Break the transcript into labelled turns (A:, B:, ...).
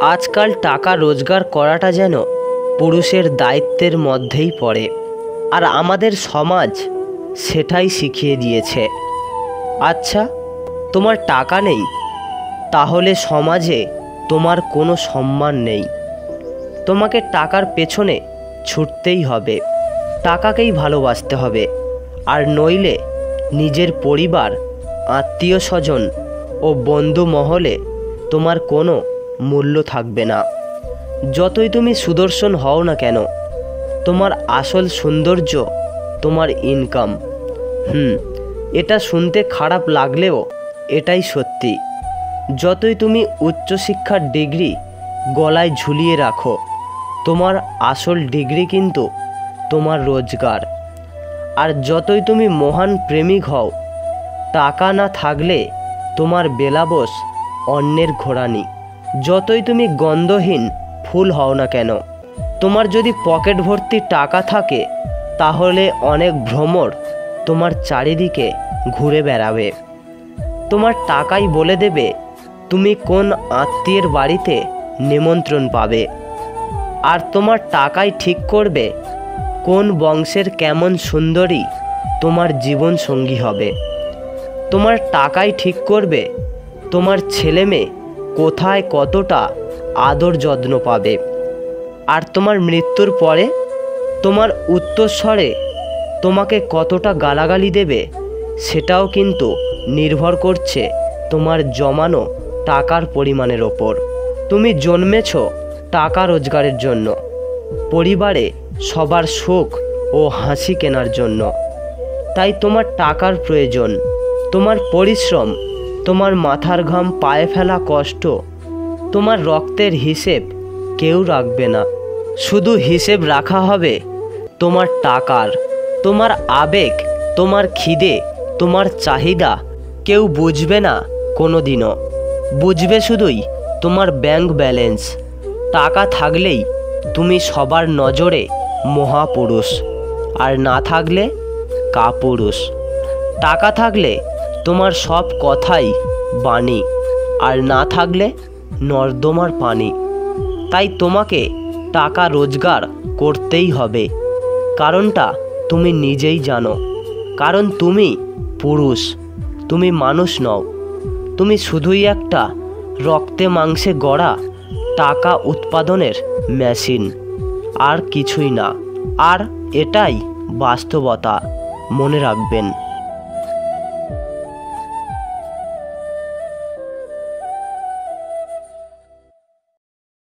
A: আজকাল টাকা রোজগার করাটা যেন পুরুষের দায়িত্বের মধ্যেই পড়ে, আর আমাদের সমাজ সেটাই শিখিয়ে দিয়েছে। আচ্ছা, তোমার টাকা নেই, তাহলে সমাজে তোমার কোনো সম্মান নেই। তোমাকে টাকার পেছনে ছুটতেই হবে, টাকাকেই ভালোবাসতে হবে, আর নইলে নিজের পরিবার, আত্মীয় স্বজন ও বন্ধু মহলে তোমার কোনো মূল্য থাকবে না। যতই তুমি সুদর্শন হও না কেন, তোমার আসল সৌন্দর্য তোমার ইনকাম। এটা শুনতে খারাপ লাগলেও এটাই সত্যি। যতই তুমি উচ্চশিক্ষার ডিগ্রি গলায় ঝুলিয়ে রাখো, তোমার আসল ডিগ্রি কিন্তু তোমার রোজগার। আর যতই তুমি মহান প্রেমিক হও, টাকা না থাকলে তোমার বেলাবস অন্যের ঘোরানি। যতই তুমি গন্ধহীন ফুল হও না কেন, তোমার যদি পকেট ভর্তি টাকা থাকে, তাহলে অনেক ভ্রমর তোমার চারিদিকে ঘুরে বেড়াবে। তোমার টাকাই বলে দেবে তুমি কোন আত্মীয়ের বাড়িতে নিমন্ত্রণ পাবে, আর তোমার টাকাই ঠিক করবে কোন বংশের কেমন সুন্দরী তোমার জীবন সঙ্গী হবে। তোমার টাকাই ঠিক করবে তোমার ছেলে মেয়ে কোথায় কতটা আদর যত্ন পাবে। আর তোমার মৃত্যুর পরে তোমার উত্তরস্বরে তোমাকে কতটা গালাগালি দেবে, সেটাও কিন্তু নির্ভর করছে তোমার জমানো টাকার পরিমাণের ওপর। তুমি জন্মেছ টাকা রোজগারের জন্য, পরিবারে সবার সুখ ও হাসি কেনার জন্য। তাই তোমার টাকার প্রয়োজন, তোমার পরিশ্রম, তোমার মাথার ঘাম, পায়ে ফেলা কষ্ট, তোমার রক্তের হিসেব কেউ রাখবে না। শুধু হিসেব রাখা হবে তোমার টাকার। তোমার আবেগ, তোমার খিদে, তোমার চাহিদা কেউ বুঝবে না কোনো দিনও। বুঝবে শুধুই তোমার ব্যাংক ব্যালেন্স। টাকা থাকলেই তুমি সবার নজরে মহাপুরুষ, আর না থাকলে কাপুরুষ। টাকা থাকলে তোমার সব কথাই বাণী, আর না থাকলে নর্দমার পানি। তাই তোমাকে টাকা রোজগার করতেই হবে। কারণটা তুমি নিজেই জানো, কারণ তুমি পুরুষ, তুমি মানুষ নও। তুমি শুধুই একটা রক্তে মাংসে গড়া টাকা উৎপাদনের মেশিন, আর কিছুই না। আর এটাই বাস্তবতা, মনে রাখবেন।